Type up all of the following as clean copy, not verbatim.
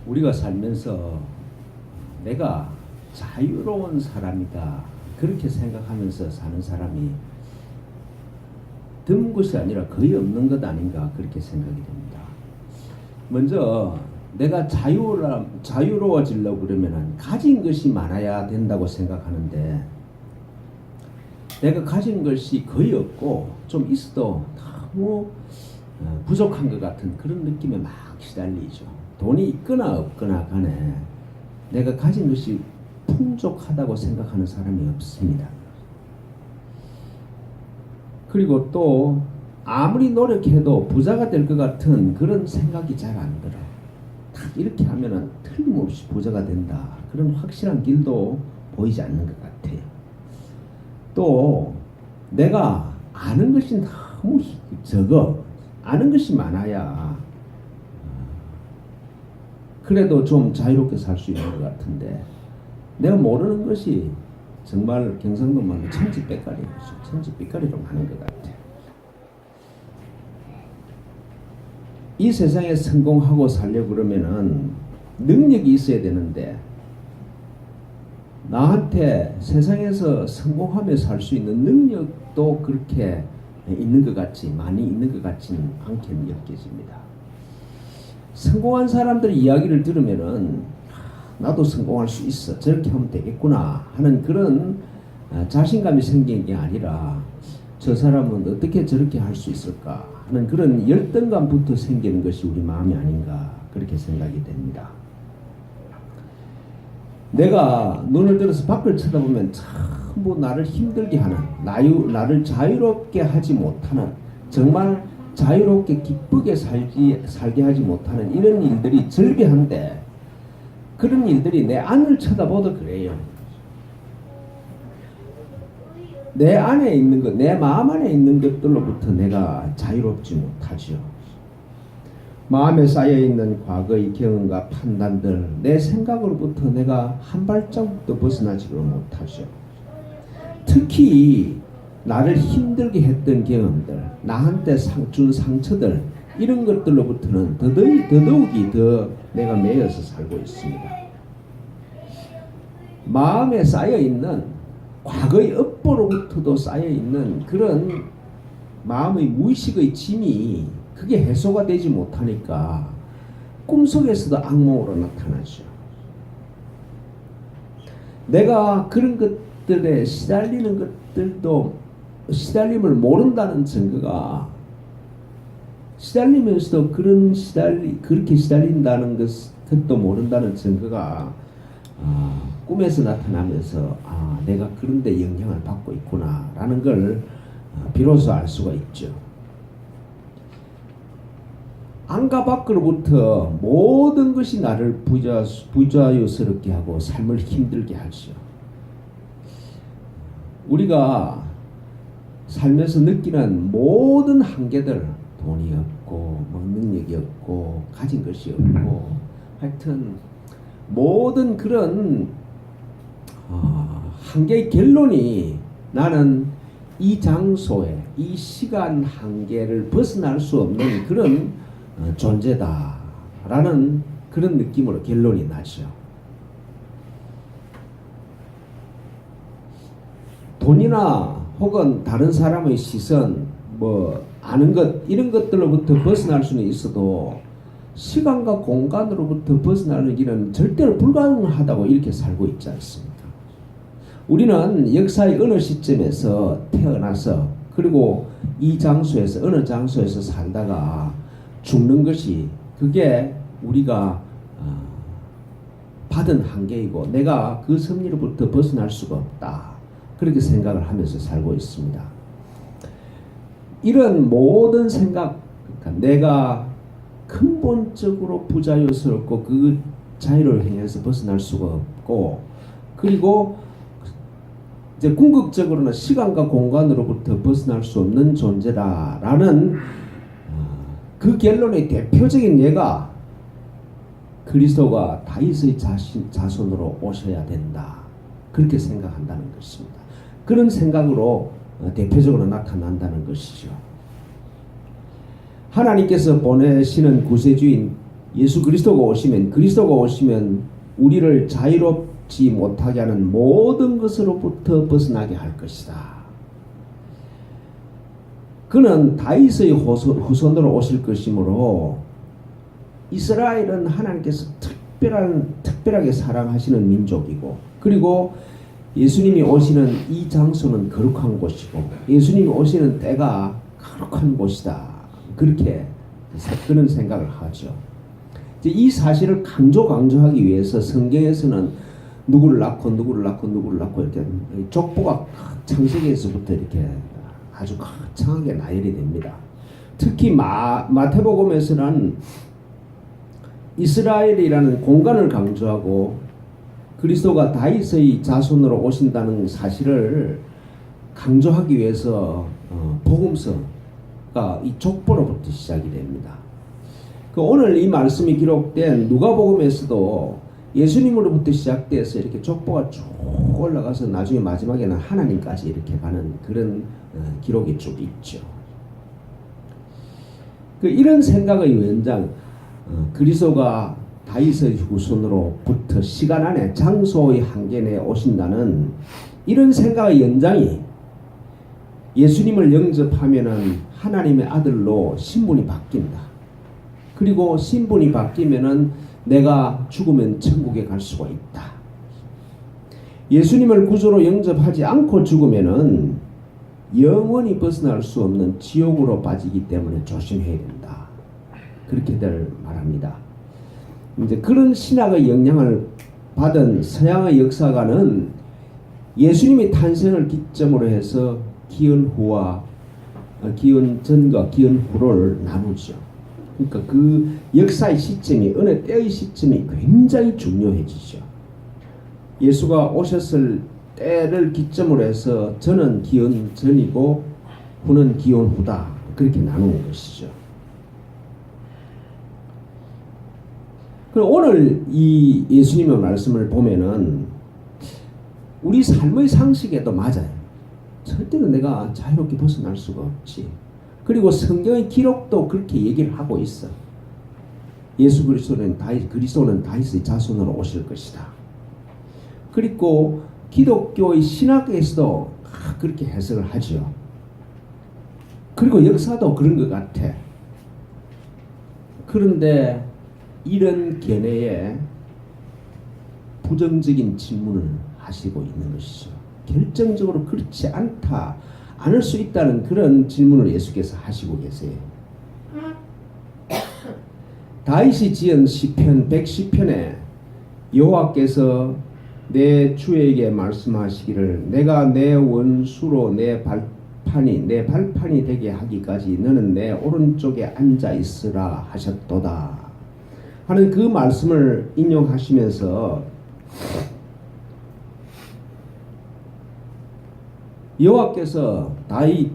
우리가 살면서 내가 자유로운 사람이다 그렇게 생각하면서 사는 사람이 드문 것이 아니라 거의 없는 것 아닌가 그렇게 생각이 됩니다. 먼저 내가 자유로워지려고 그러면 가진 것이 많아야 된다고 생각하는데 내가 가진 것이 거의 없고 좀 있어도 너무 부족한 것 같은 그런 느낌에 막 시달리죠. 돈이 있거나 없거나 간에 내가 가진 것이 풍족하다고 생각하는 사람이 없습니다. 그리고 또 아무리 노력해도 부자가 될 것 같은 그런 생각이 잘 안 들어. 딱 이렇게 하면은 틀림없이 부자가 된다. 그런 확실한 길도 보이지 않는 것 같아요. 또 내가 아는 것이 너무 적어. 아는 것이 많아야 그래도 좀 자유롭게 살 수 있는 것 같은데 내가 모르는 것이 정말 경상도 말로 천지백갈이죠. 천지백갈이로 많은 것 같아요. 이 세상에 성공하고 살려고 그러면은 능력이 있어야 되는데 나한테 세상에서 성공하며 살 수 있는 능력도 그렇게 있는 것 같지 많이 있는 것 같지는 않게 느껴집니다. 성공한 사람들의 이야기를 들으면은 나도 성공할 수 있어 저렇게 하면 되겠구나 하는 그런 자신감이 생기는 게 아니라 저 사람은 어떻게 저렇게 할 수 있을까 하는 그런 열등감부터 생기는 것이 우리 마음이 아닌가 그렇게 생각이 됩니다. 내가 눈을 들어서 밖을 쳐다보면 전부 나를 힘들게 하는 나를 자유롭게 하지 못하는 정말 자유롭게 기쁘게 살게 하지 못하는 이런 일들이 절비한데 그런 일들이 내 안을 쳐다보도 그래요. 내 안에 있는 것, 내 마음 안에 있는 것들로부터 내가 자유롭지 못하죠. 마음에 쌓여있는 과거의 경험과 판단들, 내 생각으로부터 내가 한 발자국도 벗어나지를 못하죠. 특히 나를 힘들게 했던 경험들, 나한테 준 상처들 이런 것들로부터는 더더욱이 더 내가 매여서 살고 있습니다. 마음에 쌓여있는 과거의 업보로부터도 쌓여있는 그런 마음의 무의식의 짐이 그게 해소가 되지 못하니까 꿈속에서도 악몽으로 나타나죠. 내가 그런 것들에 시달리는 것들도 시달림을 모른다는 증거가 시달리면서도 그렇게 시달린다는 것도 모른다는 증거가 꿈에서 나타나면서 내가 그런데 영향을 받고 있구나 라는 걸 비로소 알 수가 있죠. 안과 밖으로부터 모든 것이 나를 부자유스럽게 하고 삶을 힘들게 하죠. 우리가 살면서 느끼는 모든 한계들 돈이 없고 능력이 없고 가진 것이 없고 하여튼 모든 그런 한계의 결론이 나는 이 장소에 이 시간 한계를 벗어날 수 없는 그런 존재다라는 그런 느낌으로 결론이 나죠. 돈이나 혹은 다른 사람의 시선, 아는 것 이런 것들로부터 벗어날 수는 있어도 시간과 공간으로부터 벗어나는 길은 절대로 불가능하다고 이렇게 살고 있지 않습니까? 우리는 역사의 어느 시점에서 태어나서 그리고 이 장소에서 어느 장소에서 살다가 죽는 것이 그게 우리가 받은 한계이고 내가 그 섭리로부터 벗어날 수가 없다. 그렇게 생각을 하면서 살고 있습니다. 이런 모든 생각, 그러니까 내가 근본적으로 부자유스럽고 그 자유를 행해서 벗어날 수가 없고 그리고 이제 궁극적으로는 시간과 공간으로부터 벗어날 수 없는 존재다라는 그 결론의 대표적인 예가 그리스도가 다윗의 자손으로 오셔야 된다. 그렇게 생각한다는 것입니다. 그런 생각으로 대표적으로 나타난다는 것이죠. 하나님께서 보내시는 구세주인 그리스도가 오시면 우리를 자유롭지 못하게 하는 모든 것으로부터 벗어나게 할 것이다. 그는 다윗의 후손으로 오실 것이므로 이스라엘은 하나님께서 특별하게 사랑하시는 민족이고, 그리고 예수님이 오시는 이 장소는 거룩한 곳이고 예수님이 오시는 때가 거룩한 곳이다. 그렇게 그런 생각을 하죠. 이 사실을 강조하기 위해서 성경에서는 누구를 낳고 이렇게 족보가 창세기에서부터 이렇게 아주 거창하게 나열이 됩니다. 특히 마태복음에서는 이스라엘이라는 공간을 강조하고 그리스도가 다윗의 자손으로 오신다는 사실을 강조하기 위해서 복음서가 이 족보로부터 시작이 됩니다. 오늘 이 말씀이 기록된 누가복음에서도 예수님으로부터 시작돼서 이렇게 족보가 쭉 올라가서 나중에 마지막에는 하나님까지 이렇게 가는 그런 기록이 쭉 있죠. 이런 생각의 연장, 그리스도가 다윗의 후손으로부터 시간 안에 장소의 한계 내에 오신다는 이런 생각의 연장이 예수님을 영접하면은 하나님의 아들로 신분이 바뀐다. 그리고 신분이 바뀌면은 내가 죽으면 천국에 갈 수가 있다. 예수님을 구주로 영접하지 않고 죽으면은 영원히 벗어날 수 없는 지옥으로 빠지기 때문에 조심해야 된다. 그렇게들 말합니다. 이제 그런 신학의 영향을 받은 서양의 역사가는 예수님의 탄생을 기점으로 해서 기원 전과 기원 후를 나누죠. 그러니까 그 역사의 시점이, 어느 때의 시점이 굉장히 중요해지죠. 예수가 오셨을 때를 기점으로 해서 전은 기원 전이고 후는 기원 후다. 그렇게 나누는 것이죠. 그럼 오늘 이 예수님의 말씀을 보면은 우리 삶의 상식에도 맞아요. 절대로 내가 자유롭게 벗어날 수가 없지. 그리고 성경의 기록도 그렇게 얘기를 하고 있어. 예수 그리스도는 다윗의 자손으로 오실 것이다. 그리고 기독교의 신학에서도 그렇게 해석을 하죠. 그리고 역사도 그런 것 같아. 그런데 이런 견해에 부정적인 질문을 하시고 있는 것이죠. 결정적으로 그렇지 않을 수 있다는 그런 질문을 예수께서 하시고 계세요. 다윗이 지은 시편 110편에 여호와께서 내 주에게 말씀하시기를 내가 내 원수로 내 발판이 되게 하기까지 너는 내 오른쪽에 앉아 있으라 하셨도다 하는 그 말씀을 인용하시면서 여호와께서 다윗이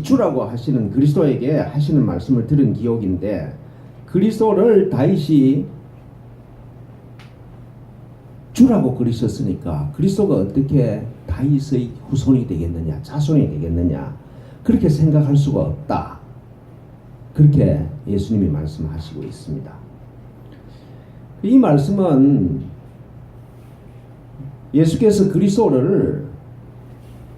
주라고 하시는 그리스도에게 하시는 말씀을 들은 기억인데, 그리스도를 다윗이 주라고 그리셨으니까 그리스도가 어떻게 다윗의 후손이 되겠느냐, 자손이 되겠느냐, 그렇게 생각할 수가 없다. 그렇게 예수님이 말씀하시고 있습니다. 이 말씀은 예수께서 그리스도를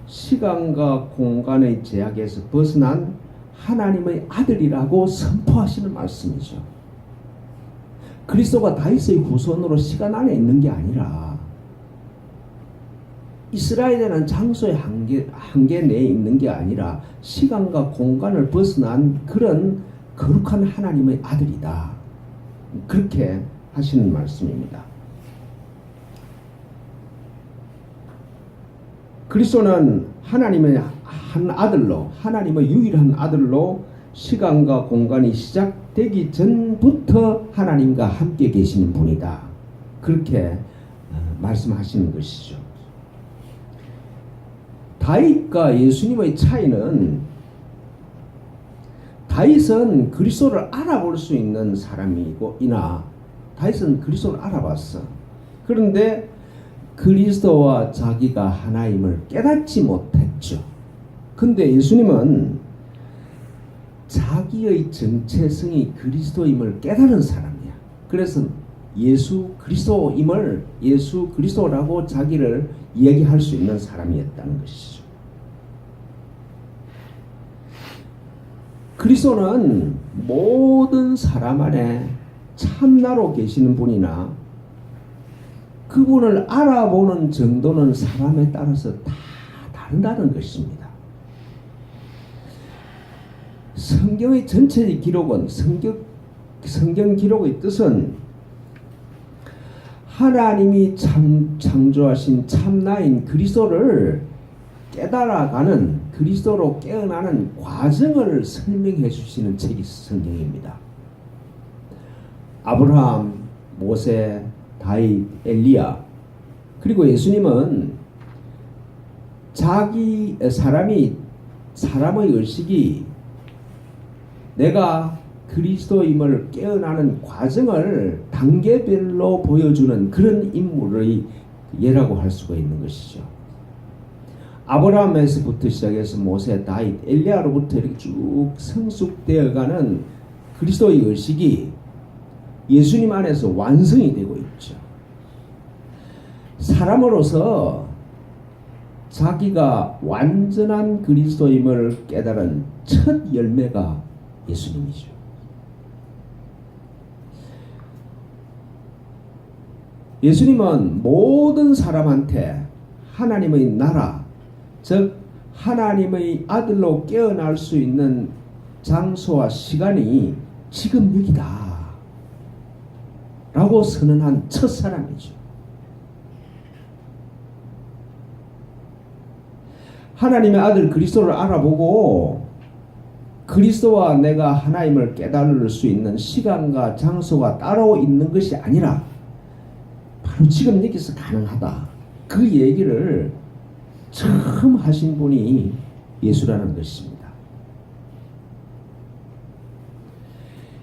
시간과 공간의 제약에서 벗어난 하나님의 아들이라고 선포하시는 말씀이죠. 그리스도가 다윗의 후손으로 시간 안에 있는 게 아니라 이스라엘이라는 장소의 한계 내에 있는 게 아니라 시간과 공간을 벗어난 그런 거룩한 하나님의 아들이다. 그렇게 하시는 말씀입니다. 그리스도는 하나님의 한 아들로, 하나님의 유일한 아들로 시간과 공간이 시작되기 전부터 하나님과 함께 계시는 분이다. 그렇게 말씀하시는 것이죠. 다윗과 예수님의 차이는, 다윗은 그리스도를 알아볼 수 있는 사람이고 다윗은 그리스도를 알아봤어. 그런데 그리스도와 자기가 하나임을 깨닫지 못했죠. 근데 예수님은 자기의 정체성이 그리스도임을 깨달은 사람이야. 그래서 예수 그리스도라고 자기를 얘기할 수 있는 사람이었다는 것이죠. 그리스도는 모든 사람 안에 참나로 계시는 분이나 그분을 알아보는 정도는 사람에 따라서 다 다른다는 것입니다. 성경의 전체의 기록은 성경 기록의 뜻은 하나님이 창조하신 참나인 그리스도를 깨달아가는, 그리스도로 깨어나는 과정을 설명해 주시는 책이 성경입니다. 아브라함, 모세, 다윗, 엘리야, 그리고 예수님은 사람의 의식이 내가 그리스도임을 깨어나는 과정을 단계별로 보여주는 그런 인물의 예라고 할 수가 있는 것이죠. 아브라함에서부터 시작해서 모세, 다윗, 엘리야로부터 이렇게 쭉 성숙되어가는 그리스도의 의식이 예수님 안에서 완성이 되고 있죠. 사람으로서 자기가 완전한 그리스도임을 깨달은 첫 열매가 예수님이죠. 예수님은 모든 사람한테 하나님의 나라, 즉 하나님의 아들로 깨어날 수 있는 장소와 시간이 지금 여기다 라고 선언한 첫 사람이죠. 하나님의 아들 그리스도를 알아보고 그리스도와 내가 하나님을 깨달을 수 있는 시간과 장소가 따로 있는 것이 아니라 바로 지금 여기서 가능하다. 그 얘기를 처음 하신 분이 예수라는 것입니다.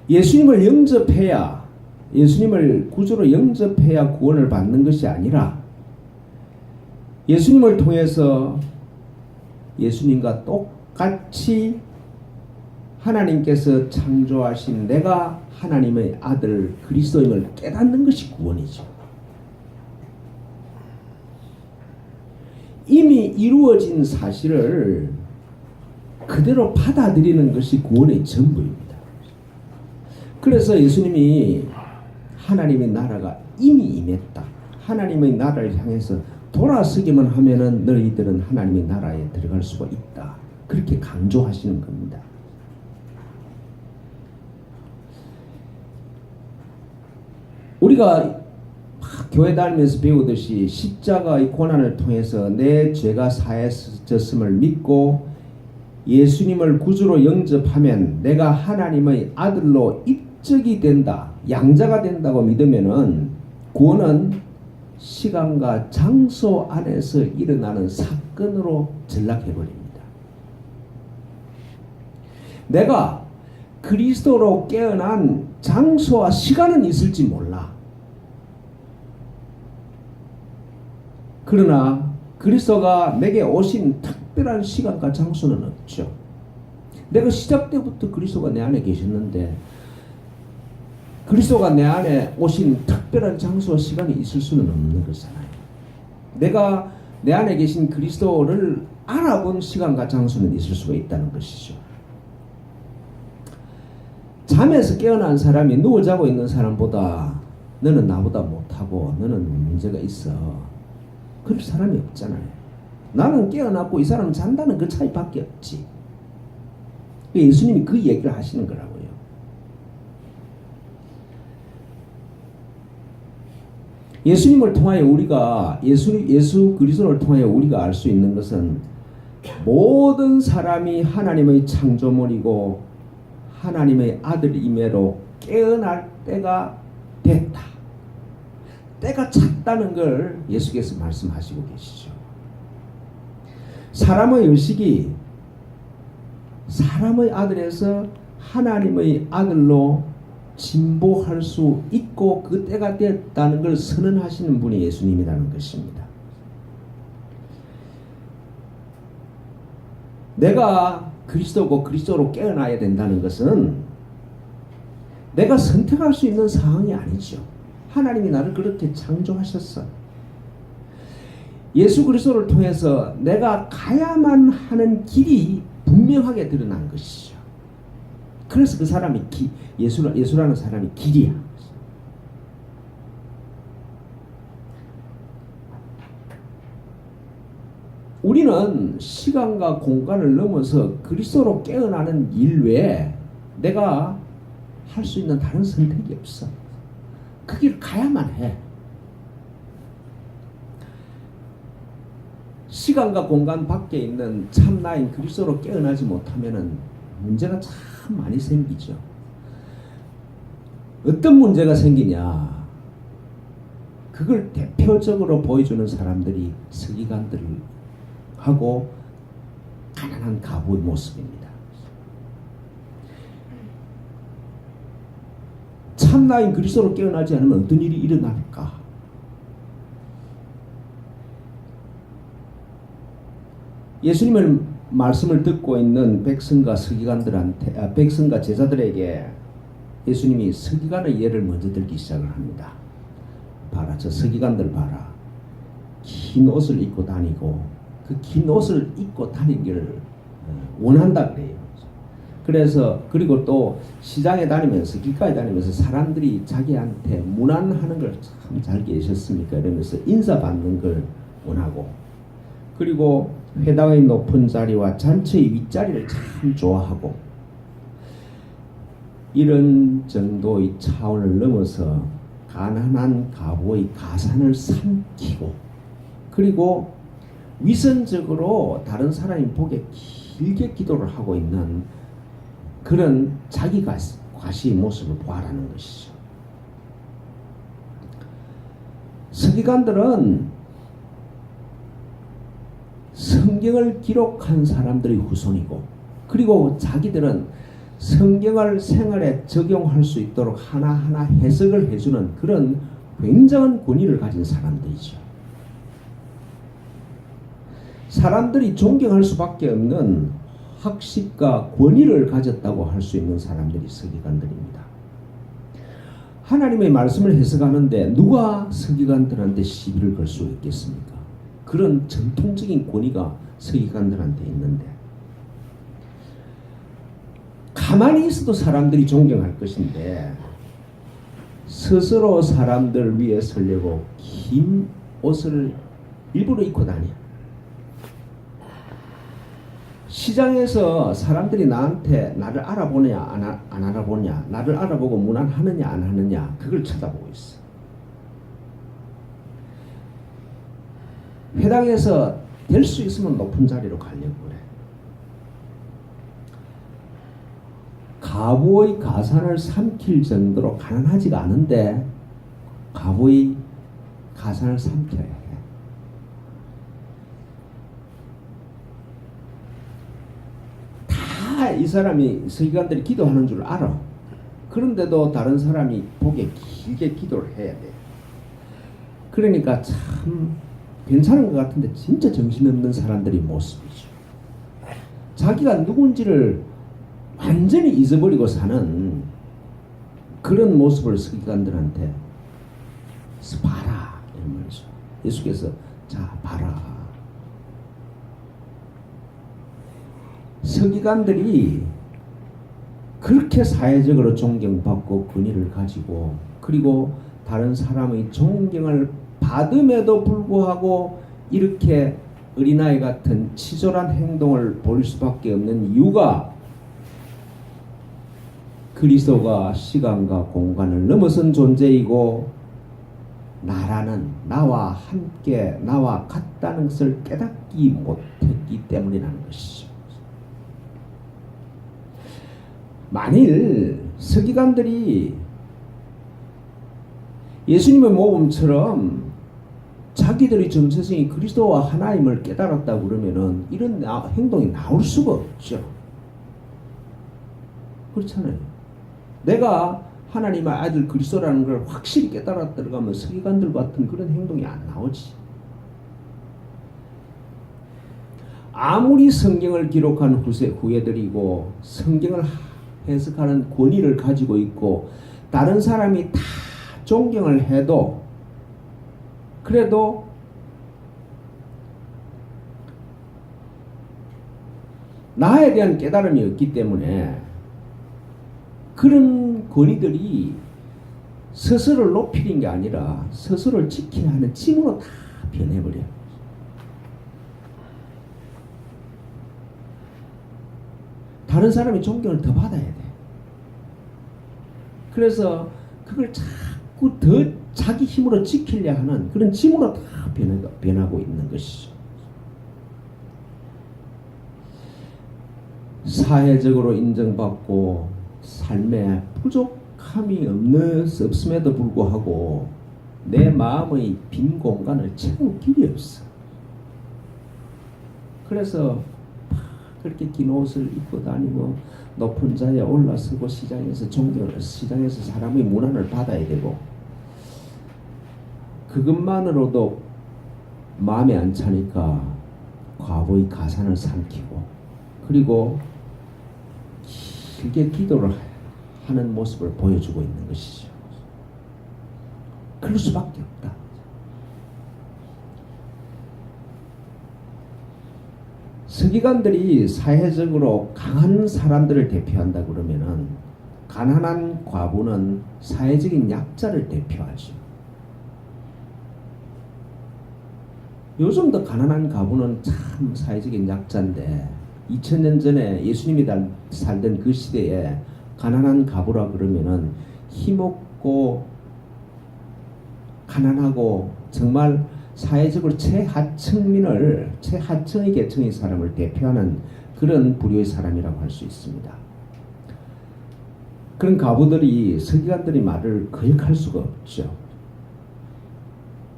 예수님을 영접해야, 예수님을 구주로 영접해야 구원을 받는 것이 아니라 예수님을 통해서 예수님과 똑같이 하나님께서 창조하신 내가 하나님의 아들 그리스도임을 깨닫는 것이 구원이죠. 이미 이루어진 사실을 그대로 받아들이는 것이 구원의 전부입니다. 그래서 예수님이 하나님의 나라가 이미 임했다. 하나님의 나라를 향해서 돌아서기만 하면은 너희들은 하나님의 나라에 들어갈 수가 있다. 그렇게 강조하시는 겁니다. 우리가 교회 다니면서 배우듯이 십자가의 고난을 통해서 내 죄가 사해졌음을 믿고 예수님을 구주로 영접하면 내가 하나님의 아들로 입적이 된다, 양자가 된다고 믿으면은 구원은 시간과 장소 안에서 일어나는 사건으로 전락해버립니다. 내가 그리스도로 깨어난 장소와 시간은 있을지 몰라. 그러나 그리스도가 내게 오신 특별한 시간과 장소는 없죠. 내가 시작 때부터 그리스도가 내 안에 계셨는데 그리스도가 내 안에 오신 특별한 장소와 시간이 있을 수는 없는 거잖아요. 내가 내 안에 계신 그리스도를 알아본 시간과 장소는 있을 수가 있다는 것이죠. 잠에서 깨어난 사람이 누워 자고 있는 사람보다 너는 나보다 못하고 너는 문제가 있어. 그럴 사람이 없잖아요. 나는 깨어났고 이 사람은 잔다는 그 차이밖에 없지. 예수님이 그 얘기를 하시는 거라고요. 예수님을 통하여 우리가 예수 그리스도를 통하여 우리가 알 수 있는 것은 모든 사람이 하나님의 창조물이고 하나님의 아들임으로 깨어날 때가 됐다. 때가 찼다는 걸 예수께서 말씀하시고 계시죠. 사람의 의식이 사람의 아들에서 하나님의 아들로 진보할 수 있고 그 때가 됐다는 걸 선언하시는 분이 예수님이라는 것입니다. 내가 그리스도고 그리스도로 깨어나야 된다는 것은 내가 선택할 수 있는 상황이 아니죠. 하나님이 나를 그렇게 창조하셨어. 예수 그리스도를 통해서 내가 가야만 하는 길이 분명하게 드러난 것이죠. 그래서 그 사람이 예수라는 사람이 길이야. 우리는 시간과 공간을 넘어서 그리스도로 깨어나는 일 외에 내가 할 수 있는 다른 선택이 없어. 그 길 가야만 해. 시간과 공간 밖에 있는 참나인 그리스도로 깨어나지 못하면은 문제가 참 많이 생기죠. 어떤 문제가 생기냐? 그걸 대표적으로 보여주는 사람들이 서기관들하고 가난한 과부의 모습입니다. 참나인 그리스도로 깨어나지 않으면 어떤 일이 일어날까? 예수님의 말씀을 듣고 있는 백성과 서기관들한테, 백성과 제자들에게 예수님이 서기관의 예를 먼저 들기 시작을 합니다. 봐라, 저 서기관들 봐라. 긴 옷을 입고 다니고 그 긴 옷을 입고 다니기를 원한다 그래요. 그래서 그리고 또 시장에 다니면서 길가에 다니면서 사람들이 자기한테 문안하는 걸 참 잘 계셨습니까? 이러면서 인사받는 걸 원하고, 그리고 회당의 높은 자리와 잔치의 윗자리를 참 좋아하고, 이런 정도의 차원을 넘어서 가난한 과부의 가산을 삼키고, 그리고 위선적으로 다른 사람이 보기에 길게 기도를 하고 있는 그런 자기 과시의 모습을 보아라는 것이죠. 서기관들은 성경을 기록한 사람들의 후손이고, 그리고 자기들은 성경을 생활에 적용할 수 있도록 하나하나 해석을 해주는 그런 굉장한 권위를 가진 사람들이죠. 사람들이 존경할 수밖에 없는 학식과 권위를 가졌다고 할 수 있는 사람들이 서기관들입니다. 하나님의 말씀을 해석하는데 누가 서기관들한테 시비를 걸 수 있겠습니까? 그런 전통적인 권위가 서기관들한테 있는데, 가만히 있어도 사람들이 존경할 것인데 스스로 사람들 위에 서려고 긴 옷을 일부러 입고 다녀. 시장에서 사람들이 나를 알아보냐 안 알아보냐, 나를 알아보고 문안하느냐 안 하느냐, 그걸 쳐다보고 있어. 회당에서 될 수 있으면 높은 자리로 가려고 그래. 과부의 가산을 삼킬 정도로 가난하지가 않은데 과부의 가산을 삼켜야 해. 이 사람이, 서기관들이 기도하는 줄 알아. 그런데도 다른 사람이 보기에 길게 기도를 해야 돼. 그러니까 참 괜찮은 것 같은데 진짜 정신없는 사람들의 모습이죠. 자기가 누군지를 완전히 잊어버리고 사는 그런 모습을 서기관들한테 봐라 이런 말이죠. 예수께서 자 봐라. 서기관들이 그렇게 사회적으로 존경받고 권위를 가지고, 그리고 다른 사람의 존경을 받음에도 불구하고 이렇게 어린아이 같은 치졸한 행동을 보일 수밖에 없는 이유가, 그리스도가 시간과 공간을 넘어선 존재이고 나라는 나와 함께 나와 같다는 것을 깨닫지 못했기 때문이라는 것이죠. 만일 서기관들이 예수님의 모범처럼 자기들의 정체성이 그리스도와 하나님을 깨달았다고 그러면은 이런 행동이 나올 수가 없죠. 그렇잖아요. 내가 하나님의 아들 그리스도라는 걸 확실히 깨달았다면 서기관들 같은 그런 행동이 안 나오지. 아무리 성경을 기록한 후예들이고 성경을 해석하는 권위를 가지고 있고 다른 사람이 다 존경을 해도 그래도 나에 대한 깨달음이 없기 때문에 그런 권위들이 스스로를 높이는 게 아니라 스스로를 지켜야 하는 짐으로 다 변해버려요. 다른 사람의 존경을 더 받아야 돼. 그래서 그걸 자꾸 더 자기 힘으로 지키려 하는 그런 짐으로 다 변하고 있는 것이죠. 사회적으로 인정받고 삶에 부족함이 없음에도 불구하고 내 마음의 빈 공간을 채울 길이 없어. 그래서 그렇게 긴 옷을 입고 다니고 높은 자리에 올라서고 시장에서 사람의 문안을 받아야 되고 그것만으로도 마음에 안 차니까 과거의 가산을 삼키고 그리고 길게 기도를 하는 모습을 보여주고 있는 것이죠. 그럴 수밖에 없다. 서기관들이 사회적으로 강한 사람들을 대표한다 그러면은 가난한 과부는 사회적인 약자를 대표하죠. 요즘도 가난한 과부는 참 사회적인 약자인데 2000년 전에 예수님이 살던 그 시대에 가난한 과부라 그러면은 힘없고 가난하고 정말 사회적으로 최하층의 계층의 사람을 대표하는 그런 부류의 사람이라고 할 수 있습니다. 그런 과부들이 서기관들의 말을 거역할 수가 없죠.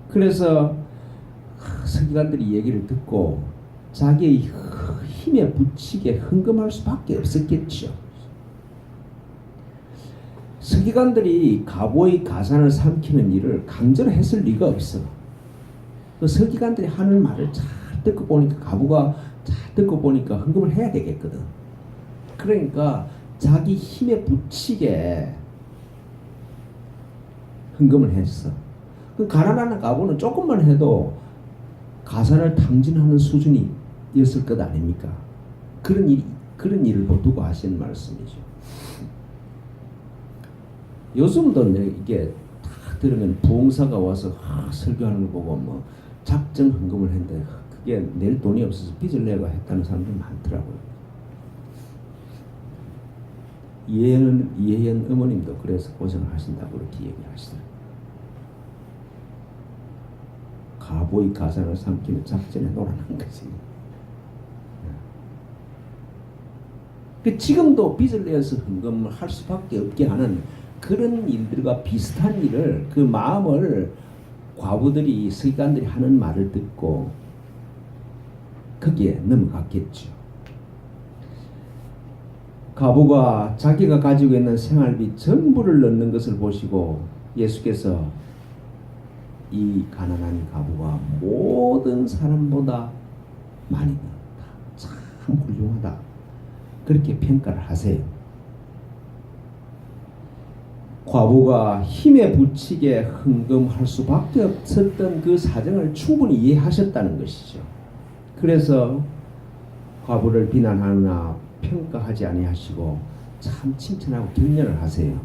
그래서 서기관들이 얘기를 듣고 자기의 힘에 부치게 헌금할 수밖에 없었겠죠. 서기관들이 과부의 가산을 삼키는 일을 강제로 했을 리가 없어. 그 서기관들이 하는 말을 잘 듣고 보니까 과부가 잘 듣고 보니까 헌금을 해야 되겠거든. 그러니까 자기 힘에 부치게 헌금을 했어. 그 가난한 과부는 조금만 해도 가산을 탕진하는 수준이었을 것 아닙니까? 그런 일을 두고 하신 말씀이죠. 요즘도 이게 딱 들으면 부흥사가 와서 설교하는 거 보고 뭐 작정 헌금을 했는데 그게 낼 돈이 없어서 빚을 내고 했다는 사람들이 많더라고요. 이혜연 어머님도 그래서 고생을 하신다고 그렇게 얘기하시더라고요. 과부의 가산을 삼키는 작전에 놀아난 거지. 지금도 빚을 내서 헌금을 할 수밖에 없게 하는 그런 일들과 비슷한 일을 그 마음을 과부들이 서기관들이 하는 말을 듣고 거기에 넘어갔겠죠. 과부가 자기가 가지고 있는 생활비 전부를 넣는 것을 보시고 예수께서 이 가난한 과부가 모든 사람보다 많이 넣었다. 참 훌륭하다. 그렇게 평가를 하세요. 과부가 힘에 부치게 헌금할 수밖에 없었던 그 사정을 충분히 이해하셨다는 것이죠. 그래서 과부를 비난하거나 평가하지 아니하시고 참 칭찬하고 격려를 하세요.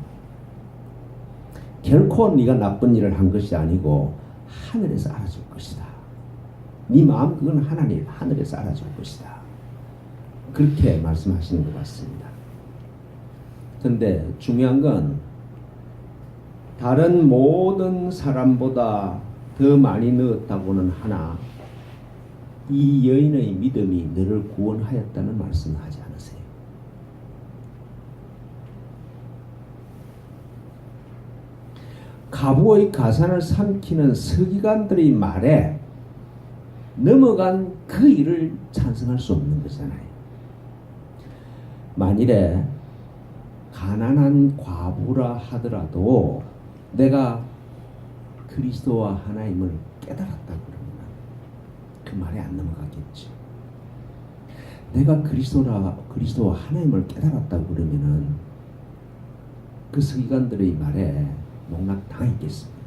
결코 네가 나쁜 일을 한 것이 아니고 하늘에서 알아줄 것이다. 네 마음 그건 하늘에서 알아줄 것이다. 그렇게 말씀하시는 것 같습니다. 그런데 중요한 건 다른 모든 사람보다 더 많이 넣었다고는 하나 이 여인의 믿음이 너를 구원하였다는 말씀을 하지 않으세요. 과부의 가산을 삼키는 서기관들의 말에 넘어간 그 일을 찬성할 수 없는 거잖아요. 만일에 가난한 과부라 하더라도 내가 그리스도와 하나님을 깨달았다 그러면 그 말에 안 넘어가겠죠. 내가 그리스도와 하나님을 깨달았다고 그러면은 그 서기관들의 말에 농락당했겠습니다.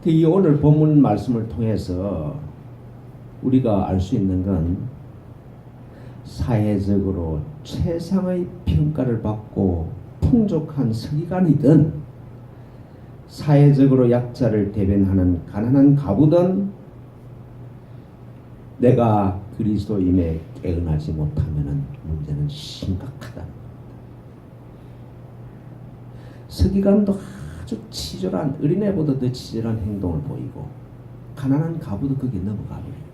이 오늘 본문 말씀을 통해서 우리가 알 수 있는 건 사회적으로 최상의 평가를 받고 풍족한 서기관이든 사회적으로 약자를 대변하는 가난한 가부든 내가 그리스도임에 깨어나지 못하면 문제는 심각하다는 겁니다. 서기관도 아주 치졸한, 어린애보다 더 치졸한 행동을 보이고 가난한 가부도 거기에 넘어가 버려요.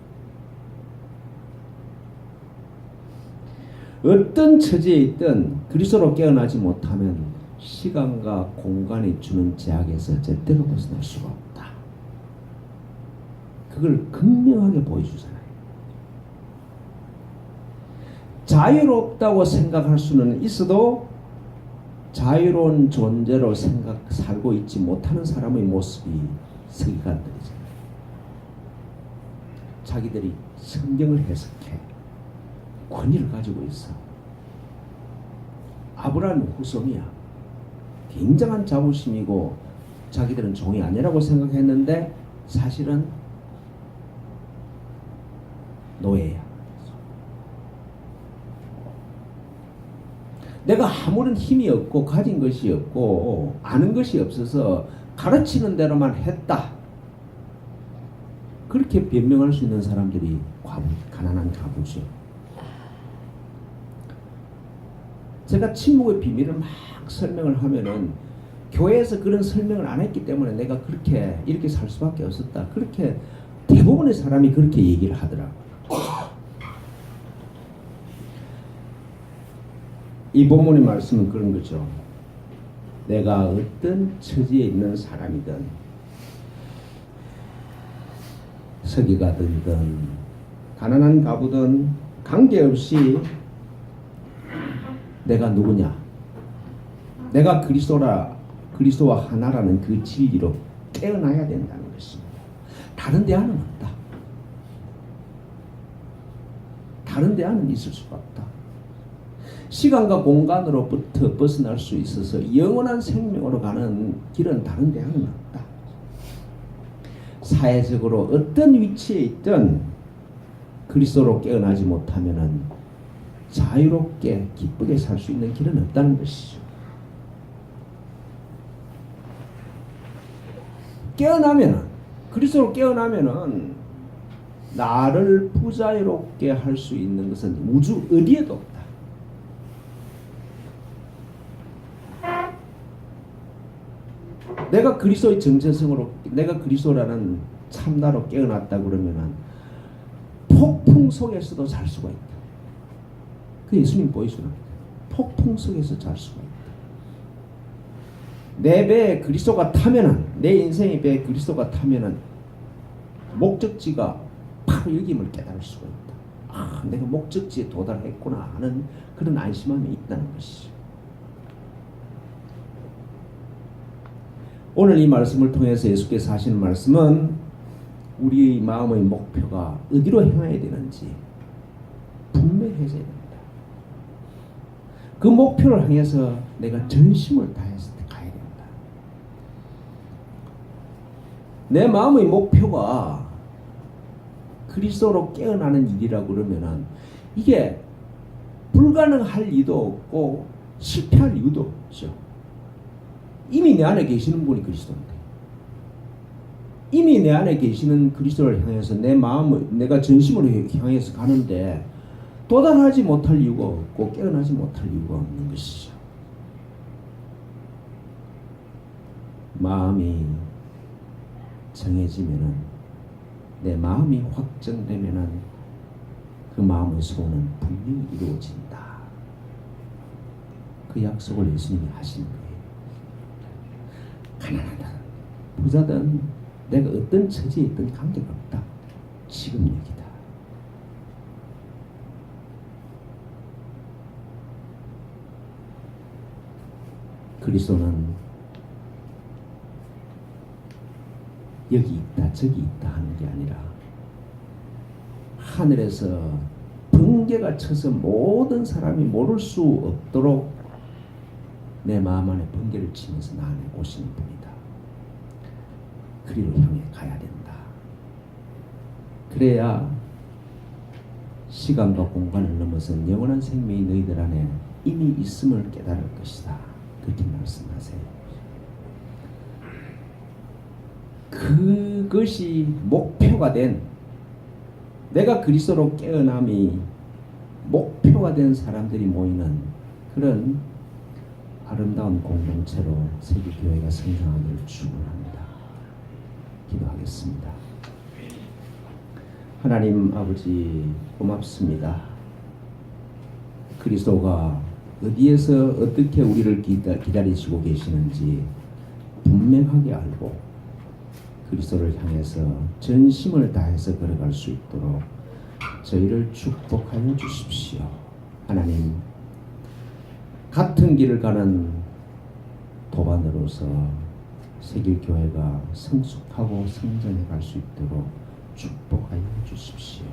어떤 처지에 있든 그리스도로 깨어나지 못하면 시간과 공간이 주는 제약에서 절대로 벗어날 수가 없다. 그걸 극명하게 보여주잖아요. 자유롭다고 생각할 수는 있어도 자유로운 존재로 살고 있지 못하는 사람의 모습이 서기관들이잖아요. 자기들이 성경을 해석해 권위를 가지고 있어. 아브라함 후손이야. 굉장한 자부심이고 자기들은 종이 아니라고 생각했는데 사실은 노예야. 내가 아무런 힘이 없고 가진 것이 없고 아는 것이 없어서 가르치는 대로만 했다. 그렇게 변명할 수 있는 사람들이 가난한 가부죠. 제가 침묵의 비밀을 막 설명을 하면은 교회에서 그런 설명을 안 했기 때문에 내가 이렇게 살 수밖에 없었다. 그렇게 대부분의 사람이 그렇게 얘기를 하더라고요. 이 본문의 말씀은 그런 거죠. 내가 어떤 처지에 있는 사람이든 서기가든 가난한 가부든 관계없이 내가 누구냐? 내가 그리스도와 하나라는 그 진리로 깨어나야 된다는 것입니다. 다른 대안은 없다. 다른 대안은 있을 수가 없다. 시간과 공간으로부터 벗어날 수 있어서 영원한 생명으로 가는 길은 다른 대안은 없다. 사회적으로 어떤 위치에 있든 그리스도로 깨어나지 못하면은 자유롭게 기쁘게 살 수 있는 길은 없다는 것이죠. 그리스도로 깨어나면은 나를 부자유롭게 할 수 있는 것은 우주 어디에도 없다. 내가 그리스도의 정체성으로, 내가 그리스도라는 참나로 깨어났다 그러면은 폭풍 속에서도 잘 수가 있다. 그 예수님 보여주는 폭풍 속에서 잘 수가 있다. 내 배에 그리스도가 타면은, 내 인생의 배에 그리스도가 타면은 목적지가 바로 여기임을 깨달을 수가 있다. 아, 내가 목적지에 도달했구나 하는 그런 안심함이 있다는 것이죠. 오늘 이 말씀을 통해서 예수께서 하시는 말씀은 우리의 마음의 목표가 어디로 향해야 되는지 분명해져야 됩니다. 그 목표를 향해서 내가 전심을 다해서 가야 된다. 내 마음의 목표가 그리스도로 깨어나는 일이라고 그러면은 이게 불가능할 이유도 없고 실패할 이유도 없죠. 이미 내 안에 계시는 분이 그리스도인데, 이미 내 안에 계시는 그리스도를 향해서 내 마음을, 내가 전심으로 향해서 가는데 도달하지 못할 이유가 없고 깨어나지 못할 이유가 없는 것이죠. 마음이 정해지면은, 내 마음이 확정되면은 그 마음의 소원은 분명히 이루어진다. 그 약속을 예수님이 하신 거예요. 가난하다, 부자든 내가 어떤 처지에 있든 관계가 없다. 지금 여기다. 그리스도는 여기 있다 저기 있다 하는 게 아니라 하늘에서 번개가 쳐서 모든 사람이 모를 수 없도록 내 마음 안에 번개를 치면서 나 안에 오시는 분이다. 그리로 향해 가야 된다. 그래야 시간과 공간을 넘어선 영원한 생명이 너희들 안에 이미 있음을 깨달을 것이다. 그렇게 말씀하세요. 그것이 목표가 된, 내가 그리스도로 깨어남이 목표가 된 사람들이 모이는 그런 아름다운 공동체로 세계교회가 성장하기를 축원합니다. 기도하겠습니다. 하나님 아버지 고맙습니다. 그리스도가 어디에서 어떻게 우리를 기다리시고 계시는지 분명하게 알고 그리스도를 향해서 전심을 다해서 걸어갈 수 있도록 저희를 축복하여 주십시오. 하나님, 같은 길을 가는 도반으로서 세길교회가 성숙하고 성장해 갈 수 있도록 축복하여 주십시오.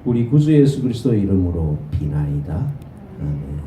우리 구주 예수 그리스도의 이름으로 비나이다. 아멘.